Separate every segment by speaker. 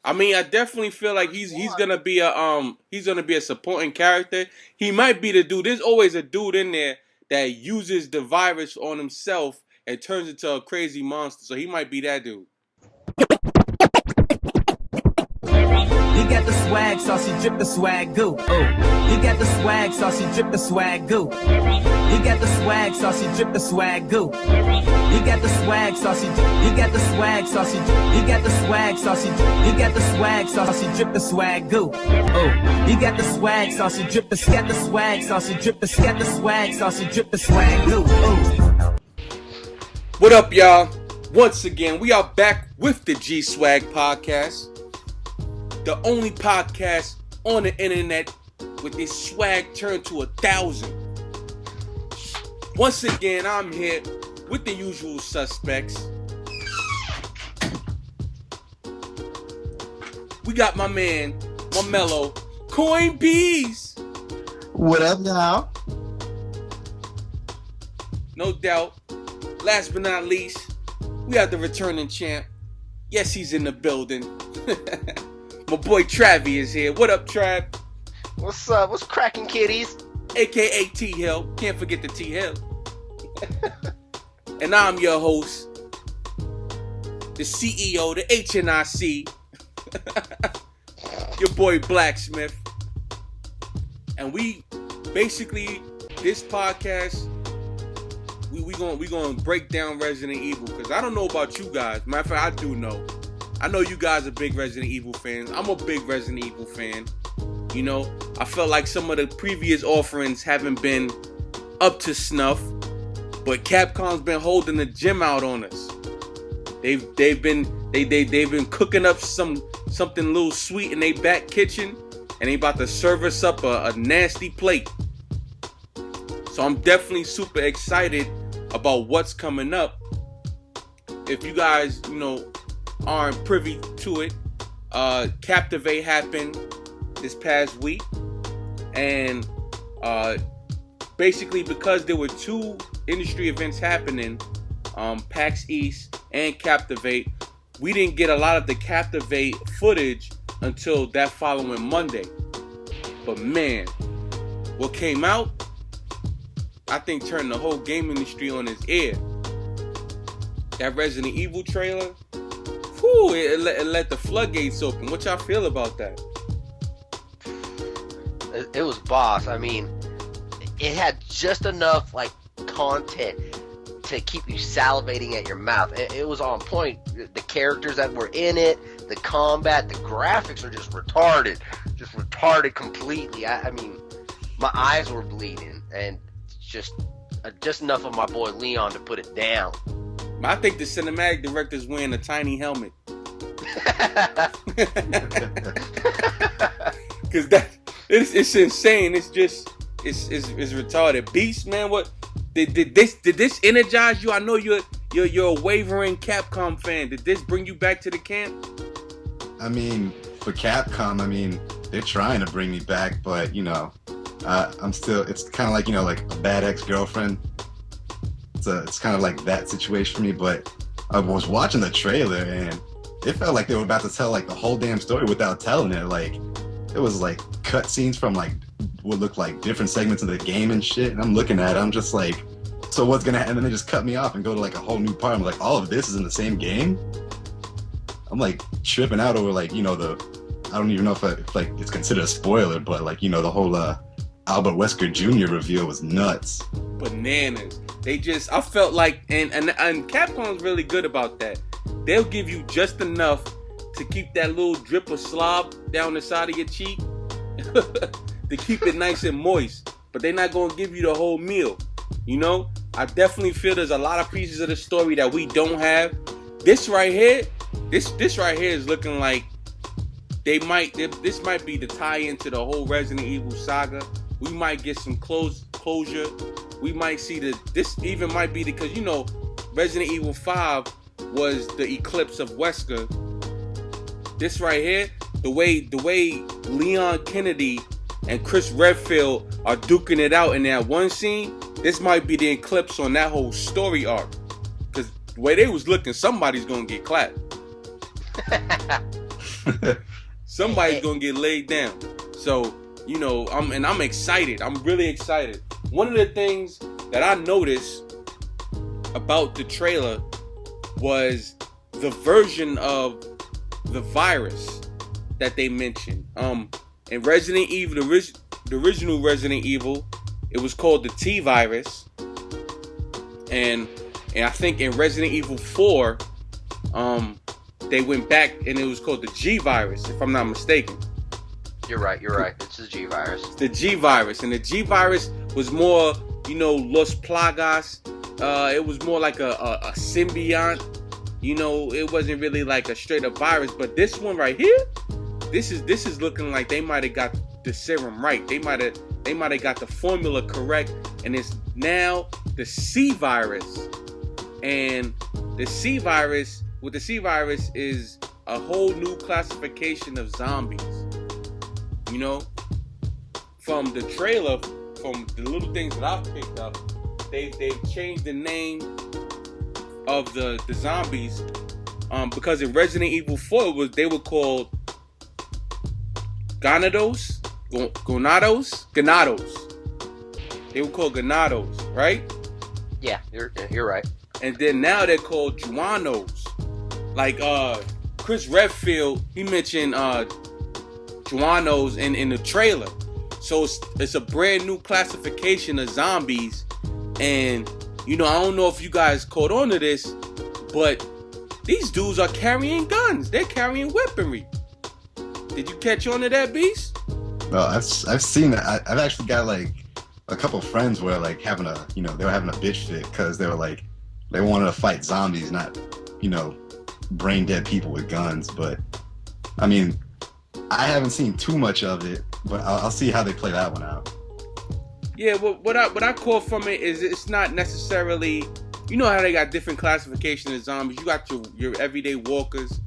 Speaker 1: I mean, I definitely feel like he's gonna be a supporting character. He might be the dude. There's always a dude in there that uses the virus on himself and turns into a crazy monster. So he might be that dude.
Speaker 2: You got the swag, saucy drip the swag goo. You got the swag, saucy drip the swag goo. You got the swag, saucy drip the swag goo. You got the swag, saucy. You got the swag, saucy. You got the swag, saucy. You got the swag, saucy drip the swag goo. You got the swag, saucy drip the. Got the swag, saucy drip the. Got the swag, saucy drip the swag goo.
Speaker 1: What up, y'all? Once again, we are back with the Gswag Podcast. The only podcast on the internet with this swag turned to 1,000. Once again, I'm here with the usual suspects. We got my man, my mellow, Coin Bees.
Speaker 3: What up, y'all?
Speaker 1: No doubt. Last but not least, we have the returning champ. Yes, he's in the building. My boy Travie is here. What up, Trav?
Speaker 4: What's up? What's cracking, kiddies?
Speaker 1: AKA T Hill. Can't forget the T Hill. And I'm your host, the CEO, the HNIC, your boy Blacksmith. And we basically, this podcast, we gonna break down Resident Evil, because I don't know about you guys. Matter of fact, I do know. I know you guys are big Resident Evil fans. I'm a big Resident Evil fan. You know, I felt like some of the previous offerings haven't been up to snuff, but Capcom's been holding the gym out on us. They've been cooking up something a little sweet in their back kitchen, and they about to serve us up a nasty plate. So I'm definitely super excited about what's coming up. If you guys, aren't privy to it, Captivate happened this past week, and basically because there were two industry events happening, PAX East and Captivate, we didn't get a lot of the Captivate footage until that following Monday. But man, what came out, I think turned the whole game industry on its ear. That Resident Evil trailer, it let the floodgates open. What y'all feel about that?
Speaker 4: It was boss. I mean, it had just enough content to keep you salivating at your mouth. It was on point. The characters that were in it, the combat, the graphics are just retarded completely. I mean, my eyes were bleeding, and just enough of my boy Leon to put it down.
Speaker 1: I think the cinematic director's wearing a tiny helmet. Cause it's insane. It's retarded. Beast, man, what did this energize you? I know you're a wavering Capcom fan. Did this bring you back to the camp?
Speaker 3: I mean, for Capcom, they're trying to bring me back, but I'm still. It's kind of like a bad ex-girlfriend. It's kind of like that situation for me. But I was watching the trailer and it felt like they were about to tell the whole damn story without telling it. It was cut scenes from what looked like different segments of the game and shit. And I'm looking at it, I'm just like, so what's gonna happen? And then they just cut me off and go to a whole new part. I'm like, all of this is in the same game? I'm tripping out over I don't even know if it's considered a spoiler, but the whole Albert Wesker Jr. reveal was nuts.
Speaker 1: Bananas. I felt like, and Capcom's really good about that. They'll give you just enough to keep that little drip of slob down the side of your cheek to keep it nice and moist, but they're not going to give you the whole meal. I definitely feel there's a lot of pieces of the story that we don't have. This right here is looking like this might be the tie-in to the whole Resident Evil saga. We might get some closure. We might see this even might be because Resident Evil 5 was the eclipse of Wesker. This right here, the way Leon Kennedy and Chris Redfield are duking it out in that one scene, this might be the eclipse on that whole story arc. Because the way they was looking, somebody's gonna get clapped. Somebody's gonna get laid down. So, you know, I'm excited. I'm really excited. One of the things that I noticed about the trailer was the version of the virus that they mentioned. In Resident Evil, the original Resident Evil, it was called the T virus, and I think in Resident Evil 4, they went back and it was called the G virus, if I'm not mistaken.
Speaker 4: You're right. It's the G virus.
Speaker 1: It's the G virus, and the G virus was more, you know, Los Plagas. It was more like a symbiont. You know, it wasn't really like a straight up virus. But this one right here, this is looking like they might have got the serum right. They might have got the formula correct, and it's now the C virus. And the C virus, with the C virus, is a whole new classification of zombies. You know, from the trailer, from the little things that I've picked up, they've changed the name of the zombies, because in Resident Evil 4 they were called Ganados. They were called Ganados, right?
Speaker 4: Yeah, you're right.
Speaker 1: And then now they're called Juanos. Like Chris Redfield, he mentioned Juanos in the trailer. So it's a brand new classification of zombies. And, you know, I don't know if you guys caught on to this, but these dudes are carrying guns. They're carrying weaponry. Did you catch on to that, Beast?
Speaker 3: Well, I've seen that. I've actually got like a couple of friends where like they were having a bitch fit because they were like, they wanted to fight zombies, not, you know, brain dead people with guns. But I mean, I haven't seen too much of it, but I'll see how they play that one out.
Speaker 1: Yeah, what I call from it is it's not necessarily, you know how they got different classifications of zombies. You got your everyday walkers,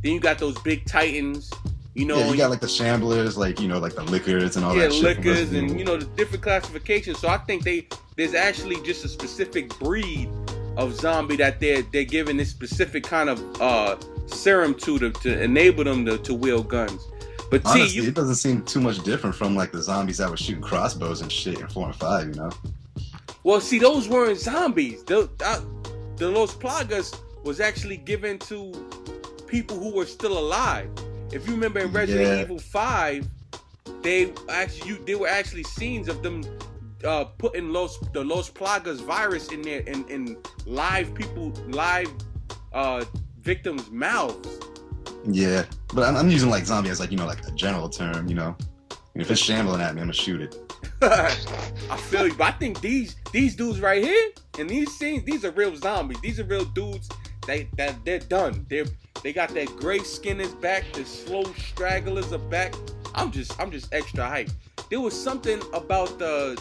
Speaker 1: then you got those big titans. You know,
Speaker 3: yeah, you got like the shamblers, like, you know, like the lickers and all that shit.
Speaker 1: Yeah, lickers and, you know, the different classifications. So I think there's actually just a specific breed of zombie that they're giving this specific kind of serum to enable them to wield guns. But
Speaker 3: honestly, it doesn't seem too much different from like the zombies that were shooting crossbows and shit in 4 and 5, you know?
Speaker 1: Well, see, those weren't zombies. The Los Plagas was actually given to people who were still alive. If you remember in Resident Evil 5, they were actually scenes of them putting the Los Plagas virus in there in live victims' mouths. Yeah,
Speaker 3: but I'm using like zombie as like, you know, like a general term, you know. If it's shambling at me, I'm gonna shoot it.
Speaker 1: I feel you, but I think these dudes right here in these scenes, these are real zombies. These are real dudes. They're done. They got that gray skin is back. The slow stragglers are back. I'm just extra hyped. There was something about the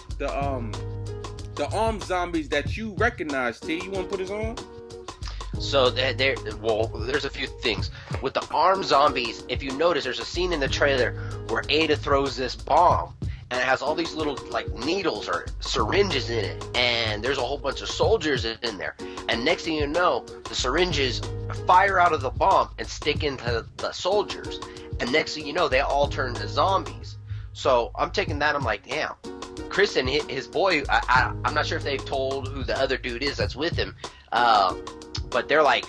Speaker 1: armed zombies that you recognize. T, you want to put us on?
Speaker 4: So there's a few things with the armed zombies. If you notice, there's a scene in the trailer where Ada throws this bomb, and it has all these little like needles or syringes in it, and there's a whole bunch of soldiers in there. And next thing you know, the syringes fire out of the bomb and stick into the soldiers, and next thing you know, they all turn to zombies. So I'm taking that. I'm like, damn. Chris and his boy. I'm not sure if they've told who the other dude is that's with him. But they're like,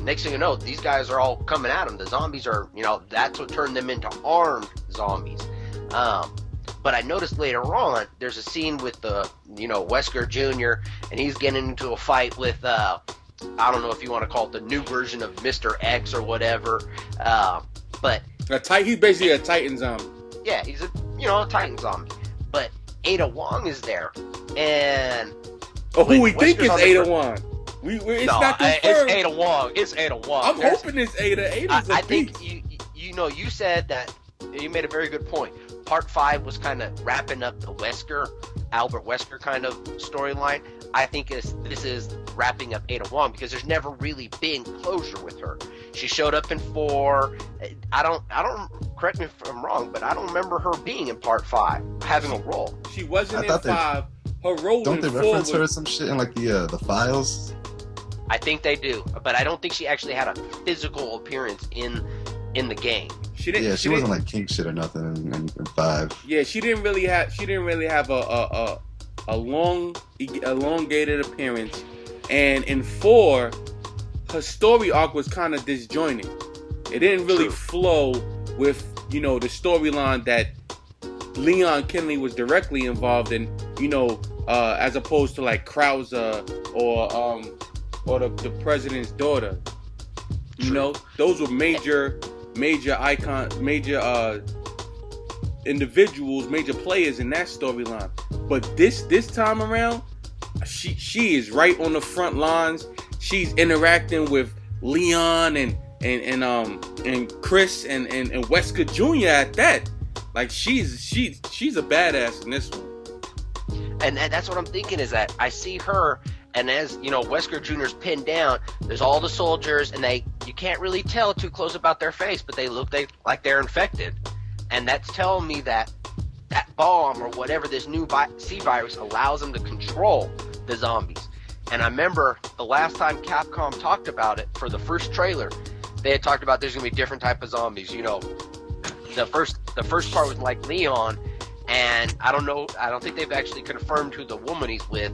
Speaker 4: next thing you know, these guys are all coming at him. The zombies are, you know, that's what turned them into armed zombies. But I noticed later on, there's a scene with Wesker Jr., and he's getting into a fight with, I don't know if you want to call it the new version of Mr. X or whatever. But
Speaker 1: he's basically a Titan zombie.
Speaker 4: Yeah, he's a Titan zombie. But Ada Wong is there, and
Speaker 1: who we think is Ada Wong? It's not confirmed.
Speaker 4: It's Ada Wong. It's Ada Wong.
Speaker 1: I'm hoping it's Ada. Ada's a
Speaker 4: I think you said that. You made a very good point. Part 5 was kind of wrapping up the Albert Wesker kind of storyline. I think this is wrapping up Ada Wong because there's never really been closure with her. She showed up in 4. I don't. Correct me if I'm wrong, but I don't remember her being in Part 5 having a role.
Speaker 1: She wasn't in 5. Her role.
Speaker 3: Don't they reference her some shit in like the files?
Speaker 4: I think they do, but I don't think she actually had a physical appearance in the game.
Speaker 1: She didn't.
Speaker 3: Yeah, she wasn't like king shit or nothing in 5.
Speaker 1: Yeah, she didn't really have a elongated appearance, and in 4, her story arc was kind of disjointed. It didn't really flow with the storyline that Leon Kennedy was directly involved in. As opposed to like Krauser or the president's daughter. Those were major individuals, major players in that storyline. But this time around, she is right on the front lines. She's interacting with Leon and Chris and Wesker Jr. at that. Like she's a badass in this one.
Speaker 4: And that's what I'm thinking, is that I see her, and as Wesker Jr.'s pinned down, there's all the soldiers, and you can't really tell too close about their face, but they look like they're infected. And that's telling me that bomb or whatever, this new C virus, allows them to control the zombies. And I remember the last time Capcom talked about it for the first trailer, they had talked about there's going to be different type of zombies. The first part was like Leon, and I don't think they've actually confirmed who the woman he's with,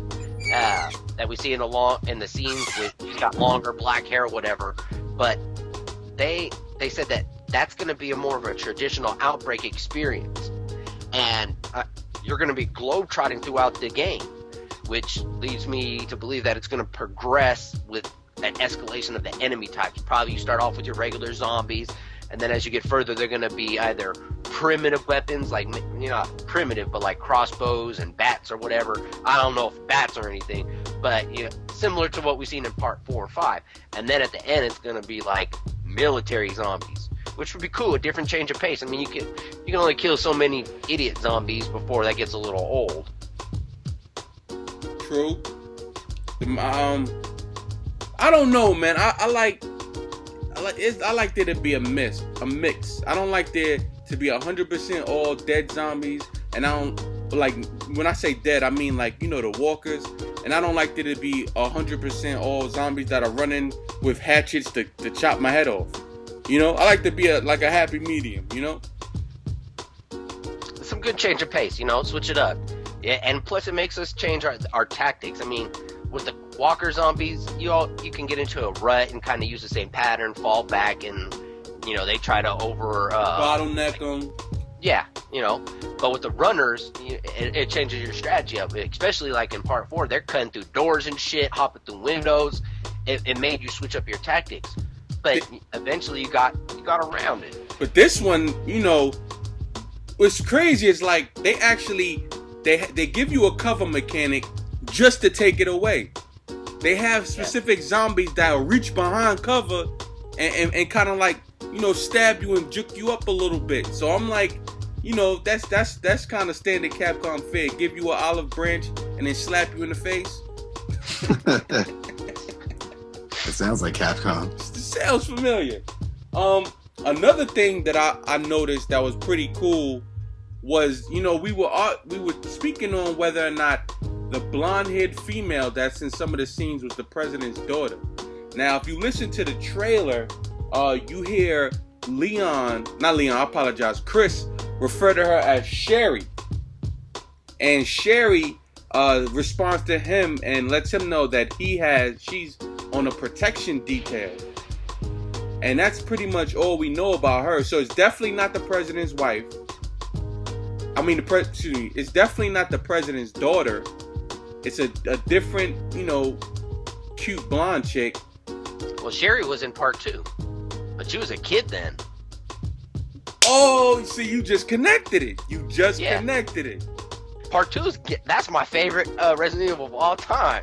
Speaker 4: that we see in the scenes with, she's got longer black hair or whatever. But they said that's going to be more of a traditional Outbreak experience, and you're going to be globetrotting throughout the game, which leads me to believe that it's going to progress with an escalation of the enemy types. Probably you start off with your regular zombies, and then as you get further, they're going to be either primitive weapons, like, not primitive, but like crossbows and bats or whatever. I don't know if bats or anything, but similar to what we've seen in part 4 or 5. And then at the end, it's going to be like military zombies, which would be cool, a different change of pace. I mean, you can only kill so many idiot zombies before that gets a little old.
Speaker 1: True. I don't know, man. I like there to be a mix. I don't like there to be 100% all dead zombies, and I don't like, when I say dead, I mean like the walkers. And I don't like there to be 100% all zombies that are running with hatchets to chop my head off. I like to be a happy medium.
Speaker 4: Some good change of pace. Switch it up. Yeah, and plus it makes us change our tactics. I mean, with the walker zombies, you can get into a rut and kind of use the same pattern, fall back, and they try to
Speaker 1: bottleneck them.
Speaker 4: Yeah, but with the runners, it changes your strategy up. Especially like in part 4, they're cutting through doors and shit, hopping through windows. It made you switch up your tactics, but eventually you got around it.
Speaker 1: But this one, what's crazy is like they actually they give you a cover mechanic just to take it away. They have specific zombies that will reach behind cover and kind of like stab you and juke you up a little bit. So I'm like, that's kind of standard Capcom fare. Give you an olive branch and then slap you in the face.
Speaker 3: It sounds like Capcom.
Speaker 1: It sounds familiar. Another thing that I noticed that was pretty cool was, we were speaking on whether or not the blonde-haired female that's in some of the scenes was the president's daughter. Now, if you listen to the trailer, you hear Chris refer to her as Sherry. And Sherry responds to him and lets him know that she's on a protection detail. And that's pretty much all we know about her. So it's definitely not the president's wife. I mean, it's definitely not the president's daughter. It's a different, cute blonde chick.
Speaker 4: Well, Sherry was in part 2, but she was a kid then.
Speaker 1: Oh, see, you just connected it. Connected it.
Speaker 4: Part 2 that's my favorite Resident Evil of all time.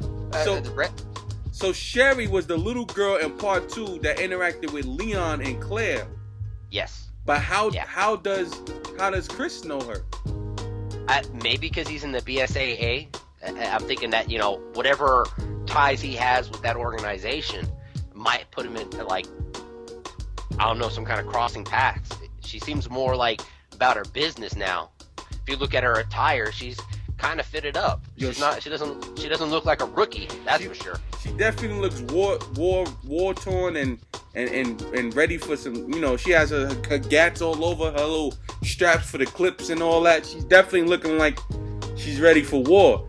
Speaker 1: So Sherry was the little girl in part 2 that interacted with Leon and Claire.
Speaker 4: Yes.
Speaker 1: But how does Chris know her?
Speaker 4: Maybe because he's in the BSAA. I'm thinking that whatever ties he has with that organization might put him into some kind of crossing paths. She seems more like about her business now. If you look at her attire, she's kind of fitted up. She doesn't look like a rookie. That's for sure.
Speaker 1: She definitely looks war torn and and ready for some, she has her gats all over, her little straps for the clips and all that. She's definitely looking like she's ready for war.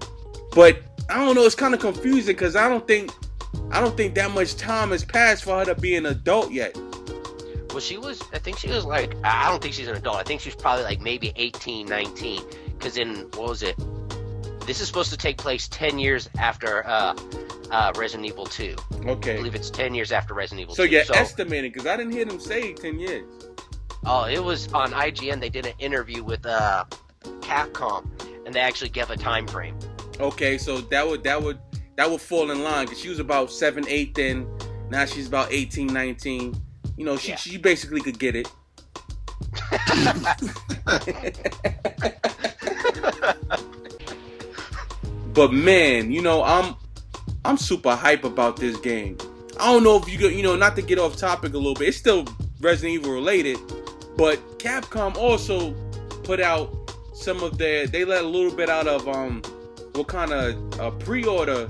Speaker 1: But I don't know, it's kind of confusing because I don't think that much time has passed for her to be an adult yet.
Speaker 4: Well, I think she was like, I don't think she's an adult. I think she's probably like maybe 18, 19. Because what was it? This is supposed to take place 10 years after Resident Evil 2.
Speaker 1: Okay.
Speaker 4: I believe it's 10 years after Resident Evil 2.
Speaker 1: So you're estimating, because I didn't hear them say 10 years.
Speaker 4: Oh, it was on IGN. They did an interview with Capcom, and they actually gave a time frame.
Speaker 1: Okay, so that would fall in line, because she was about 7, 8 then. Now she's about 18, 19. She basically could get it. But man, I'm super hype about this game. I don't know if not to get off topic a little bit. It's still Resident Evil related, but Capcom also put out some of they let a little bit out of what kind of pre-order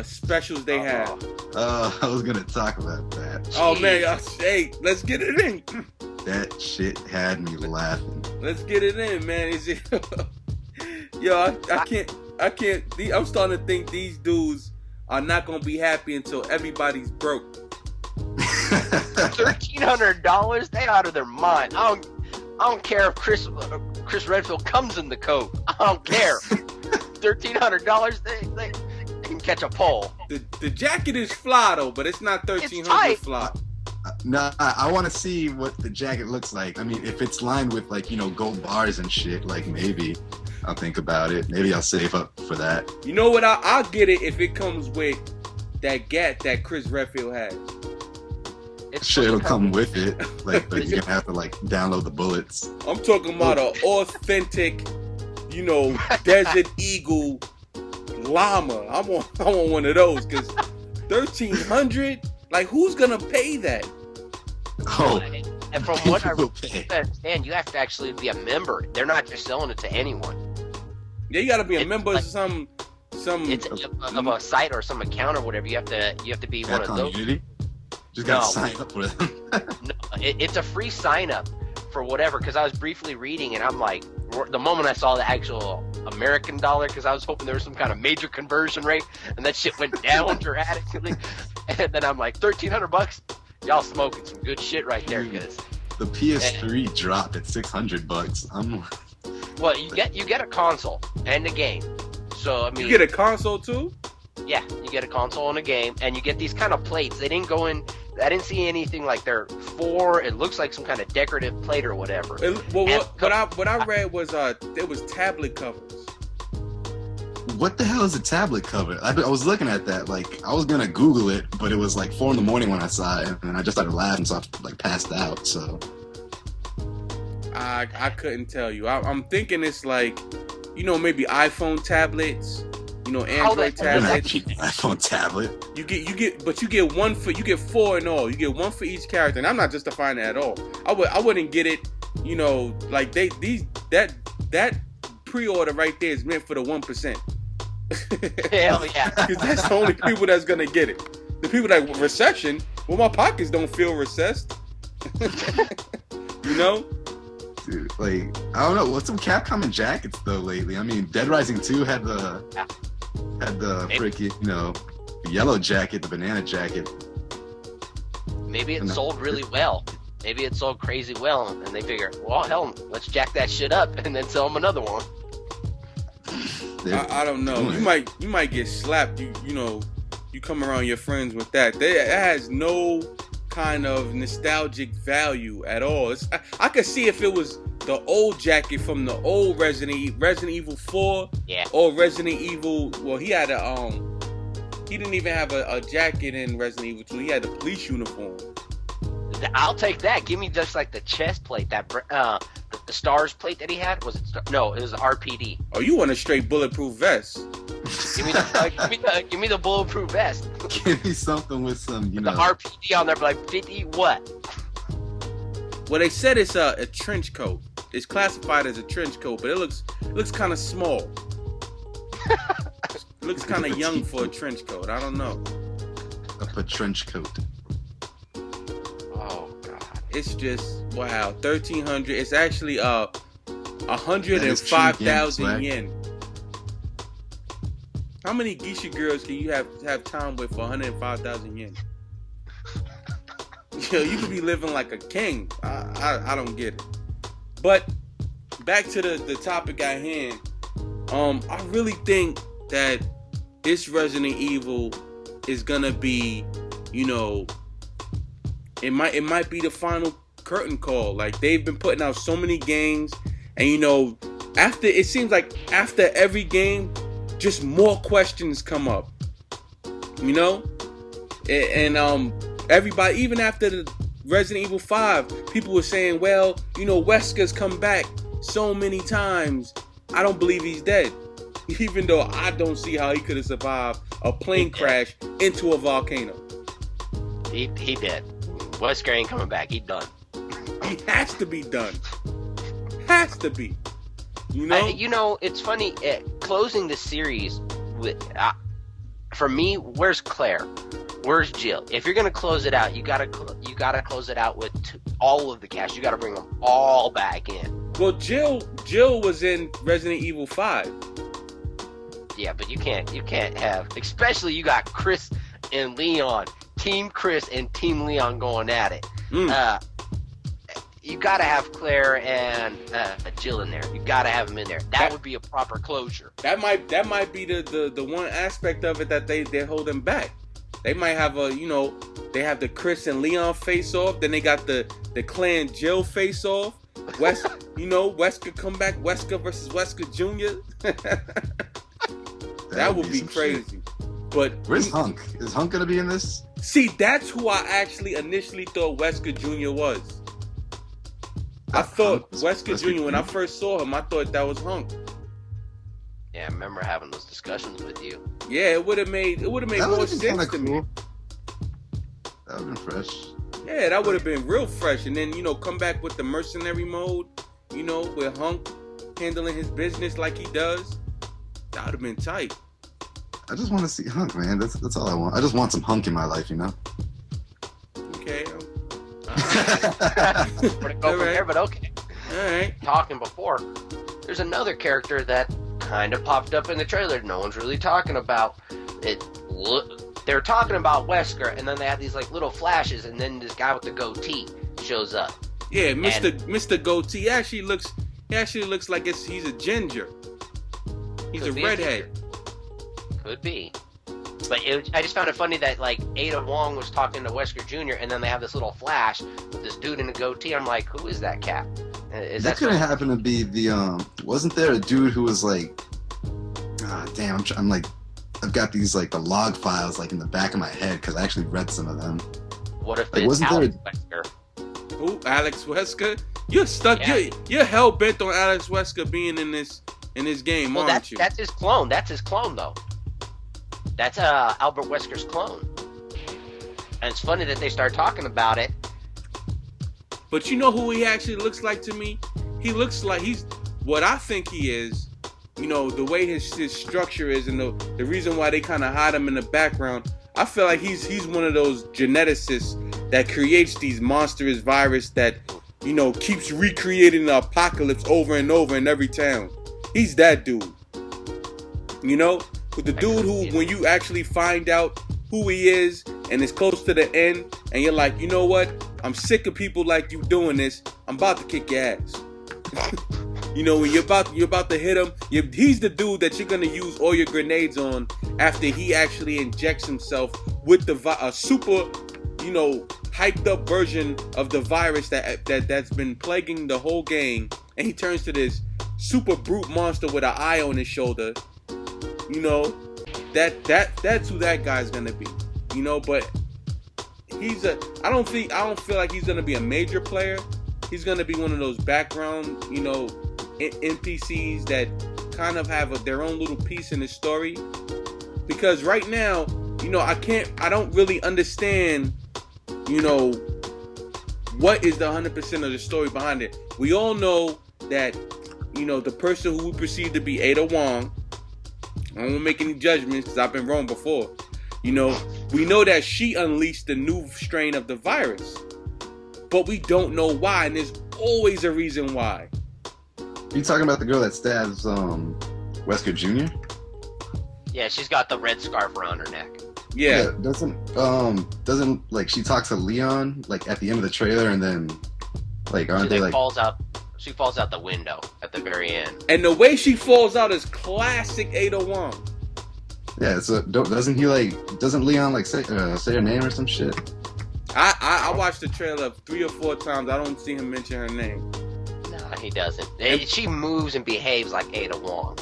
Speaker 1: specials they have.
Speaker 3: I was gonna talk about that.
Speaker 1: Oh man, hey, let's get it in.
Speaker 3: That shit had me laughing.
Speaker 1: Let's get it in, man. Is it? Yo, I can't. I'm starting to think these dudes are not gonna be happy until everybody's broke.
Speaker 4: $1,300? They out of their mind. I don't care if Chris Redfield comes in the coat. I don't care. $1,300? They can catch a pole.
Speaker 1: The jacket is fly though, but it's not $1,300 fly.
Speaker 3: No, I want to see what the jacket looks like. I mean, if it's lined with gold bars and shit, maybe I'll think about it. Maybe I'll save up for that.
Speaker 1: You know what? I'll get it if it comes with that gat that Chris Redfield has.
Speaker 3: Sure, it'll come with it. But you're gonna have to download the bullets.
Speaker 1: I'm talking about an authentic, Desert Eagle llama. I want one of those because $1,300. Who's gonna pay that?
Speaker 4: Oh, and from what I understand, you have to actually be a member. They're not just selling it to anyone.
Speaker 1: Yeah, you gotta be a member of some.
Speaker 4: It's of a site or some account or whatever. You have to be one of those.
Speaker 3: Community? Just gotta sign up for them.
Speaker 4: No, it's a free sign up for whatever. Because I was briefly reading, and I'm like, the moment I saw the actual American dollar, because I was hoping there was some kind of major conversion rate, and that shit went down dramatically. And then I'm like, $1,300? Y'all smoking some good shit right there, because
Speaker 3: the PS3 dropped at $600.
Speaker 4: Well, you get a console and a game. So I mean,
Speaker 1: you get a console too?
Speaker 4: Yeah, you get a console and a game, and you get these kind of plates. They didn't go in. I didn't see anything like they're for. It looks like some kind of decorative plate or whatever.
Speaker 1: What I read was there was tablet covers.
Speaker 3: What the hell is a tablet cover? I was looking at that, I was gonna Google it, but it was 4 a.m. when I saw it, and I just started laughing, so I passed out. So
Speaker 1: I couldn't tell you. I'm thinking it's maybe iPhone tablets, Android tablets.
Speaker 3: iPhone tablet.
Speaker 1: You get one for, you get 4 in all. You get one for each character, and I'm not justifying it at all. I wouldn't get it, that pre-order right there is meant for the 1%.
Speaker 4: Hell yeah.
Speaker 1: Because that's the only people that's gonna get it. The people that recession, well, my pockets don't feel recessed.
Speaker 3: Dude, I don't know. What's some Capcom and jackets though lately? I mean, Dead Rising 2 had the freaking yellow jacket, the banana jacket.
Speaker 4: Maybe it sold really well. Maybe it sold crazy well, and they figure, well, hell, let's jack that shit up and then sell them another one.
Speaker 1: I don't know. You might get slapped. You come around your friends with that. It has no kind of nostalgic value at all. I could see if it was the old jacket from the old Resident Evil 4, or Resident Evil. Well, he had he didn't even have a jacket in Resident Evil 2. He had the police uniform.
Speaker 4: I'll take that. Give me just the chest plate, that the stars plate that he had. Was it? No, it was RPD.
Speaker 1: Oh, you want a straight bulletproof vest?
Speaker 4: Give me the bulletproof vest.
Speaker 3: Give me something with some,
Speaker 4: the RPD on there, 50 what?
Speaker 1: Well, they said it's a trench coat. It's classified as a trench coat, but it looks kind of small. It looks kind of young for a trench coat. I don't know.
Speaker 3: A trench coat.
Speaker 1: it's just wow. 1,300. It's actually 105,000 yen. How many geisha girls can you have time with for 105,000 yen? Yo, you could be living like a king. I don't get it. But back to the topic at hand. I really think that this Resident Evil is gonna be, you know, it might be the final curtain call. Like, they've been putting out so many games, and you know, it seems like after every game, just more questions come up. You know, and everybody, even after the Resident Evil 5, people were saying, well, you know, Wesker's come back so many times. I don't believe he's dead. Even though I don't see how he could have survived a plane crash into a volcano.
Speaker 4: He dead. Wesker ain't coming back. He done.
Speaker 1: He has to be done. Has to be. You know?
Speaker 4: You know, it's funny. Closing the series with, for me, where's Claire? Where's Jill? If you're gonna close it out, you gotta close it out with all of the cast. You gotta bring them all back in.
Speaker 1: Well, Jill was in Resident Evil 5.
Speaker 4: Yeah, but you can't have, especially you got Chris and Leon, Team Chris and Team Leon going at it. You gotta have Claire and Jill in there. You gotta have them in there. That would be a proper closure.
Speaker 1: That might be the one aspect of it that they're holding back. They might have they have the Chris and Leon face off. Then they got the Clan Jill face off. Wesker come back. Wesker versus Wesker Jr. That would be crazy.
Speaker 3: Shit.
Speaker 1: But
Speaker 3: where's Hunk? Is Hunk gonna be in this?
Speaker 1: See, that's who I actually initially thought Wesker Jr. was. I thought Wesker Jr. when I first saw him, I thought that was Hunk.
Speaker 4: Yeah, I remember having those discussions with you.
Speaker 1: Yeah, it would have made more sense to me.
Speaker 3: That would have been fresh.
Speaker 1: Yeah, that would have been real fresh. And then, come back with the mercenary mode, with Hunk handling his business like he does. That would have been tight.
Speaker 3: I just want to see Hunk, man. That's all I want. I just want some Hunk in my life,
Speaker 1: Okay.
Speaker 4: We're gonna go from there, but okay.
Speaker 1: All right.
Speaker 4: Talking before, there's another character that kind of popped up in the trailer. No one's really talking about it. They're talking about Wesker, and then they have these like little flashes, and then this guy with the goatee shows up.
Speaker 1: Yeah, Mr. Goatee actually looks like he's a ginger. He's a redhead.
Speaker 4: Could be. But I just found it funny that like Ada Wong was talking to Wesker Jr. and then they have this little flash with this dude in a goatee. I'm like, who is that cat?
Speaker 3: That could have happened to be the wasn't there a dude who was like, damn, I'm like, I've got these like the log files like in the back of my head because I actually read some of them.
Speaker 4: What if it's Alex Wesker?
Speaker 1: Who? Alex Wesker? You're stuck.
Speaker 4: Yeah.
Speaker 1: You're hell bent on Alex Wesker being in this game, aren't you?
Speaker 4: That's his clone. That's his clone though. That's Albert Wesker's clone. And it's funny that they start talking about it.
Speaker 1: But you know who he actually looks like to me? He looks like he's what I think he is. The way his structure is and the reason why they kind of hide him in the background. I feel like he's one of those geneticists that creates these monstrous virus that, keeps recreating the apocalypse over and over in every town. He's that dude. With the dude who, when you actually find out who he is and it's close to the end, and you're like, you know what? I'm sick of people like you doing this. I'm about to kick your ass. When you're about to hit him, he's the dude that you're gonna use all your grenades on after he actually injects himself with a super, hyped up version of the virus that's been plaguing the whole game, and he turns to this super brute monster with an eye on his shoulder. That's who that guy's gonna be. But I don't feel like he's gonna be a major player. He's gonna be one of those background, NPCs that kind of have their own little piece in the story. Because right now, I don't really understand, what is the 100% of the story behind it. We all know that, the person who we perceive to be Ada Wong, I won't make any judgments because I've been wrong before. We know that she unleashed the new strain of the virus. but we don't know why, and there's always a reason why.
Speaker 3: You talking about the girl that stabs Wesker Jr.?
Speaker 4: Yeah, she's got the red scarf around her neck.
Speaker 1: Yeah.
Speaker 3: Doesn't like she talks to Leon like at the end of the trailer, and then like aren't they like
Speaker 4: She falls out the window at the very end.
Speaker 1: And the way she falls out is classic Ada Wong.
Speaker 3: Yeah, so doesn't Leon like say her name or some shit?
Speaker 1: I watched the trailer 3 or 4 times. I don't see him mention her name.
Speaker 4: No, he doesn't. She moves and behaves like Ada Wong.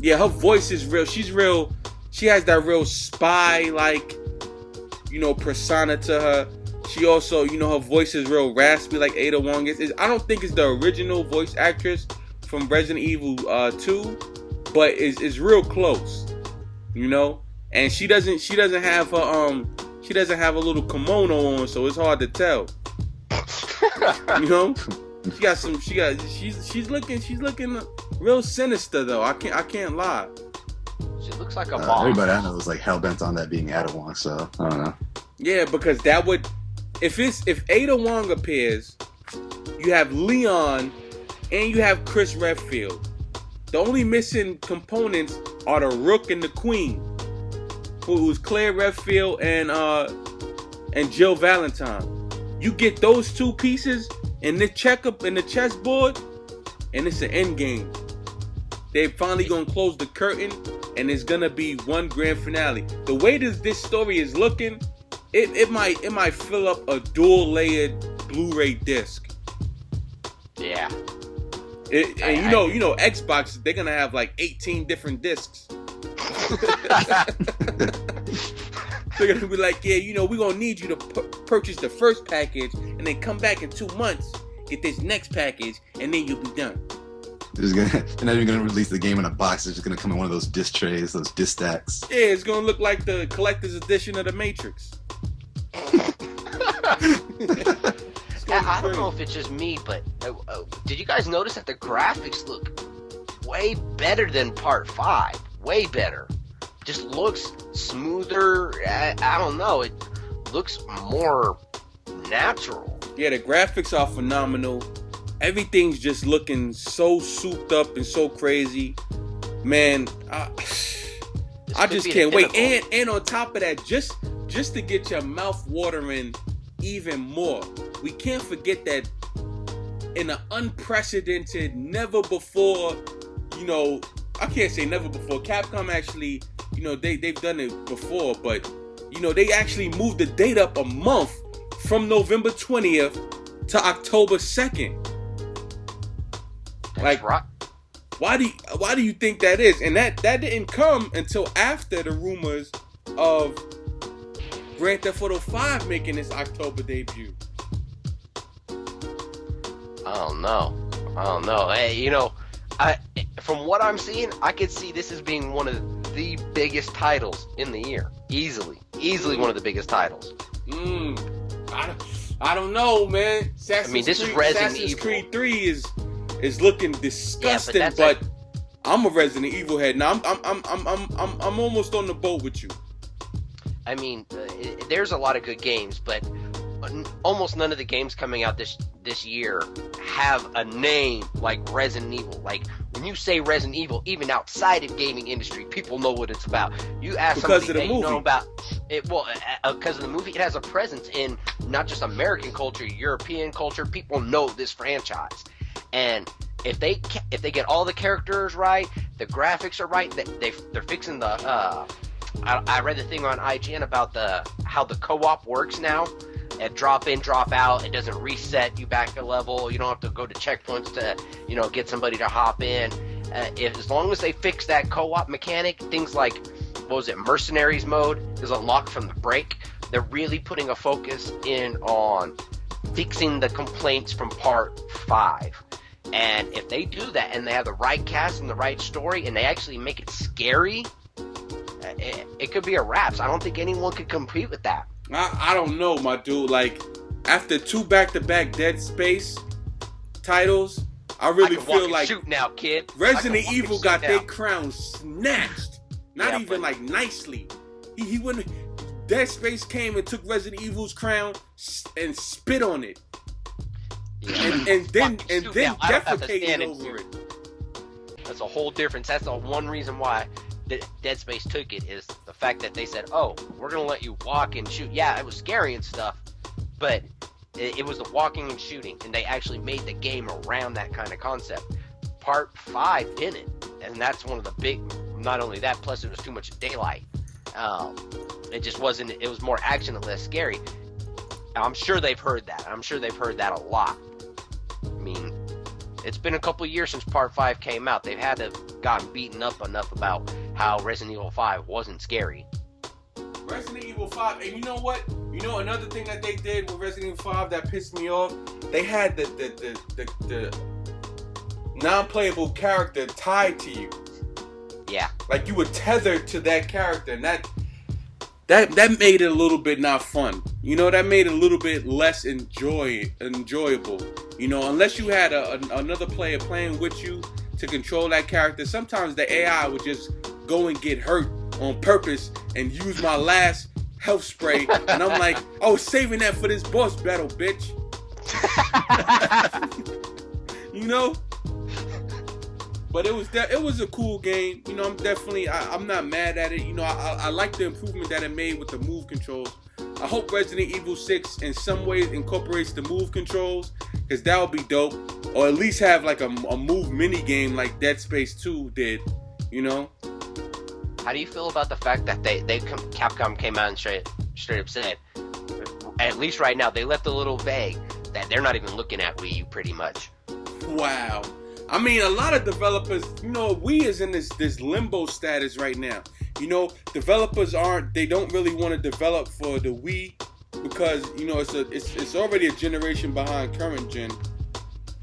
Speaker 1: Yeah, her voice is real. She's real. She has that real spy like, persona to her. She also, her voice is real raspy like Ada Wong is. I don't think it's the original voice actress from Resident Evil 2, but it's real close. And she doesn't have her she doesn't have a little kimono on, so it's hard to tell. She's looking real sinister though. I can't lie.
Speaker 4: She looks like a boss.
Speaker 3: Everybody I know is like hell bent on that being Ada Wong, so I don't know.
Speaker 1: Yeah, because that would if Ada Wong appears, you have Leon and you have Chris Redfield. The only missing components are the Rook and the Queen, who's Claire Redfield and Jill Valentine. You get those 2 pieces in the checkup in the chessboard, and it's an end game. They're finally gonna close the curtain, and it's gonna be one grand finale. The way this story is looking, it might fill up a dual layered Blu-ray disc.
Speaker 4: Yeah.
Speaker 1: Xbox, they're gonna have like 18 different discs. They're gonna be like, yeah, we're gonna need you to purchase the first package and then come back in 2 months, get this next package, and then you'll be done.
Speaker 3: They're not even gonna release the game in a box. It's just gonna come in one of those disc trays, those disc stacks.
Speaker 1: Yeah, it's gonna look like the collector's edition of The Matrix.
Speaker 4: I don't know if it's just me, but did you guys notice that the graphics look way better than Part 5? Way better. Just looks smoother. I don't know. It looks more natural.
Speaker 1: Yeah, the graphics are phenomenal. Everything's just looking so souped up and so crazy. Man, I just can't wait. And on top of that, just to get your mouth watering even more, we can't forget that in an unprecedented, never before, I can't say never before. Capcom actually, they've done it before, but, they actually moved the date up a month from November 20th to October 2nd.
Speaker 4: That's right.
Speaker 1: Why do you think that is? And that didn't come until after the rumors of Grand Theft Auto 5 making its October debut.
Speaker 4: I don't know. Hey, from what I'm seeing, I could see this as being one of the biggest titles in the year. Easily one of the biggest titles.
Speaker 1: I don't know, man.
Speaker 4: This is Resident
Speaker 1: Assassin's
Speaker 4: Evil.
Speaker 1: Creed 3 is looking disgusting, but I'm a Resident Evil head. Now I'm almost on the boat with you.
Speaker 4: There's a lot of good games, but almost none of the games coming out this year have a name like Resident Evil. Like, when you say Resident Evil, even outside of gaming industry, people know what it's about. You ask
Speaker 1: because
Speaker 4: somebody
Speaker 1: of the movie.
Speaker 4: You know about it, because of the movie, it has a presence in not just American culture, European culture. People know this franchise, and if they get all the characters right, the graphics are right, they're fixing the. I read the thing on IGN about how the co-op works now. At drop in, drop out, it doesn't reset you back a level. You don't have to go to checkpoints to, get somebody to hop in. As long as they fix that co-op mechanic, things like, Mercenaries mode is unlocked from the break. They're really putting a focus in on fixing the complaints from Part 5. And if they do that, and they have the right cast and the right story, and they actually make it scary, it could be a wrap. So I don't think anyone could compete with that.
Speaker 1: I don't know, my dude. Like, after 2 back-to-back Dead Space titles, I really feel like
Speaker 4: shoot now, kid.
Speaker 1: Resident Evil got their crown snatched. Not even like nicely. He wouldn't. Dead Space came and took Resident Evil's crown and spit on it. and then defecated over it.
Speaker 4: That's a whole difference. That's the one reason why Dead Space took it, is the fact that they said, "Oh, we're gonna let you walk and shoot." Yeah, it was scary and stuff, but it was the walking and shooting, and they actually made the game around that kind of concept. Part 5 didn't, and that's one of the big. Not only that, plus it was too much daylight. It just wasn't. It was more action and less scary. I'm sure they've heard that. I'm sure they've heard that a lot. I mean, it's been a couple of years since Part 5 came out. They've had to have gotten beaten up enough about how Resident Evil 5 wasn't scary.
Speaker 1: Resident Evil 5, and you know what? You know another thing that they did with Resident Evil 5 that pissed me off? They had the non-playable character tied to you.
Speaker 4: Yeah.
Speaker 1: Like you were tethered to that character, and that made it a little bit not fun. You know, that made it a little bit less enjoyable. You know, unless you had another player playing with you to control that character, sometimes the AI would just go and get hurt on purpose and use my last health spray, and I'm like, I was saving that for this boss battle, bitch. You know? But it was a cool game. You know, I'm not mad at it. You know, I like the improvement that it made with the move controls. I hope Resident Evil 6 in some ways incorporates the move controls, because that would be dope. Or at least have like a move mini game like Dead Space 2 did, you know?
Speaker 4: How do you feel about the fact that Capcom came out and straight up said, at least right now, they left a little vague that they're not even looking at Wii U pretty much.
Speaker 1: Wow. I mean, a lot of developers, you know, Wii is in this limbo status right now. You know, developers they don't really want to develop for the Wii because, you know, it's already a generation behind current gen.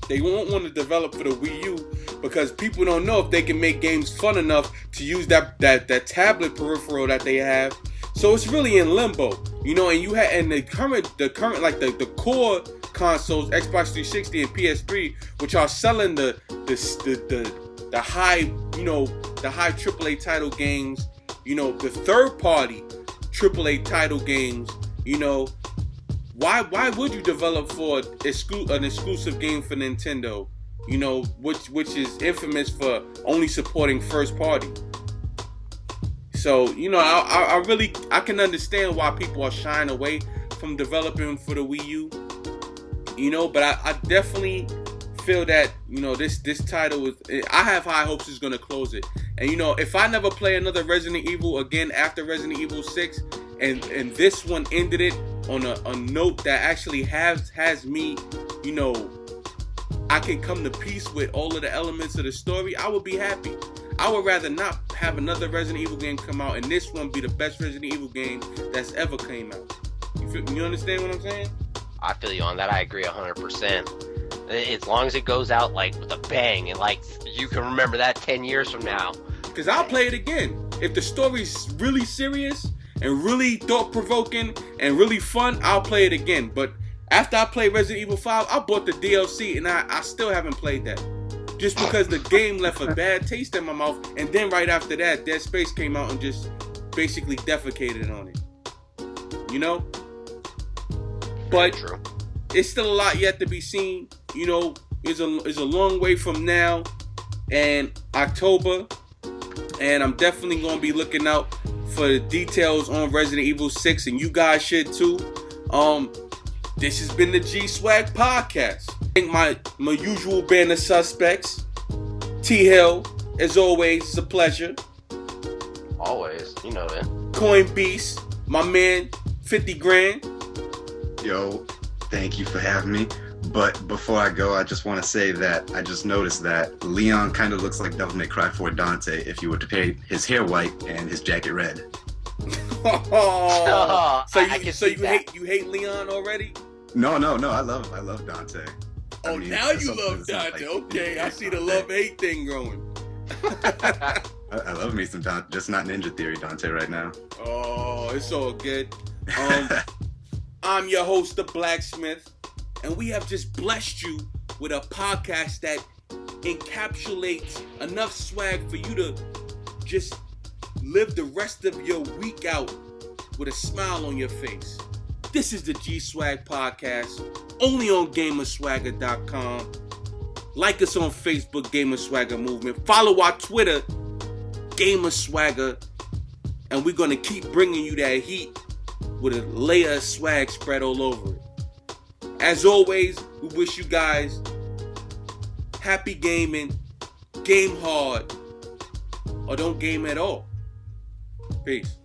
Speaker 1: They won't want to develop for the Wii U because people don't know if they can make games fun enough to use that tablet peripheral that they have. So it's really in limbo, you know. And the current like the core consoles, Xbox 360 and PS3, which are selling the high, you know, the high AAA title games, you know, the third party AAA title games, you know. Why would you develop for an exclusive game for Nintendo, you know, which is infamous for only supporting first party? So, you know, I can understand why people are shying away from developing for the Wii U, you know, but I definitely feel that, you know, this title I have high hopes it's going to close it. And, you know, if I never play another Resident Evil again after Resident Evil 6 and this one ended it on a note that actually has me, you know, I can come to peace with all of the elements of the story, I would be happy. I would rather not have another Resident Evil game come out and this one be the best Resident Evil game that's ever came out. You understand what I'm saying?
Speaker 4: I feel you on that. I agree 100%. As long as it goes out like with a bang and like you can remember that 10 years from now.
Speaker 1: Because I'll play it again. If the story's really serious and really thought-provoking and really fun, I'll play it again. But after I played Resident Evil 5, I bought the DLC and I still haven't played that. Just because the game left a bad taste in my mouth, and then right after that, Dead Space came out and just basically defecated on it. You know? But
Speaker 4: true.
Speaker 1: It's still a lot yet to be seen. You know, it's a long way from now and October, and I'm definitely going to be looking out for the details on Resident Evil 6, and you guys should too. This has been the Gswag Podcast. Thank my usual band of suspects. T-Hill, as always, it's a pleasure.
Speaker 4: Always, you know that.
Speaker 1: Coin Beast, my man, 50 grand.
Speaker 3: Yo, thank you for having me. But before I go, I just want to say that I just noticed that Leon kind of looks like Devil May Cry 4 Dante if you were to paint his hair white and his jacket red.
Speaker 1: Oh, so you hate Leon already?
Speaker 3: No, I love Dante.
Speaker 1: Oh, I mean, now you love Dante. Like, okay, I see the love-hate thing growing.
Speaker 3: I love me some Dante, just not Ninja Theory Dante right now.
Speaker 1: Oh, it's all good. I'm your host, The Blacksmith, and we have just blessed you with a podcast that encapsulates enough swag for you to just live the rest of your week out with a smile on your face. This is the Gswag Podcast, only on Gamerswagger.com. Like us on Facebook, Gamerswagger Movement. Follow our Twitter, Gamerswagger. And we're going to keep bringing you that heat with a layer of swag spread all over it. As always, we wish you guys happy gaming, game hard, or don't game at all. Peace.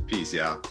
Speaker 3: Peace, y'all.